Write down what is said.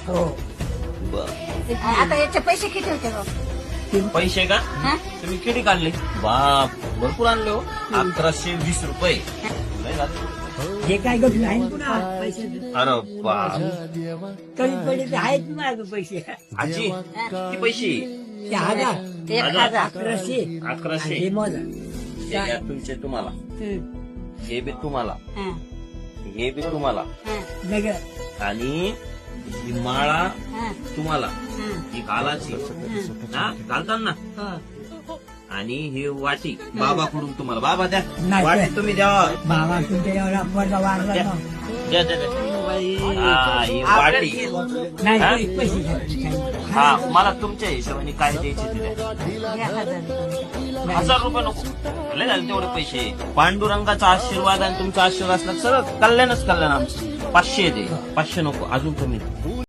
हो. बर. आता याचे पैसे किती होते भाऊ? पैसे का हा? तुम्ही किती काढले? बाप, भरपूर आणले हो. 1120 रुपये. लय झाले. हे काय गप नाही पुन्हा पैसे अरे बाप. कमी पडले तर आहेत ना माझं पैसे आजी किती पैसे? ते 1000 1000. 1100 1100. हे मोजा हे घ्या तुमचे तुम्हाला, हे बी तुम्हाला, हा, हे बी तुम्हाला, हा, नगर आणि ही माळा हा, तुम्हाला, हा. ही घालाची हा घालताना, हा. आणि ही वाटी बाबाकडून तुम्हाला. बाबा द्या नाही. वाटी, तुम्ही द्या. बाबा तुमच्या एवढा पडदा वाढला द्या ना. द्या द्या द्या. हा, ही वाटी. नाही हा? पैसे घ्या. हा, मला तुमच्या हिशोबाने काय द्यायचे ते द्या. 1000 रुपये नको, लय झाले तेवढे पैसे. पांडुरंगाचा आशीर्वाद आणि तुमचा आशीर्वाद असला सगळं कल्याणच कल्याण आमचं. 500 दे, 500 नको, अजून कमी दे.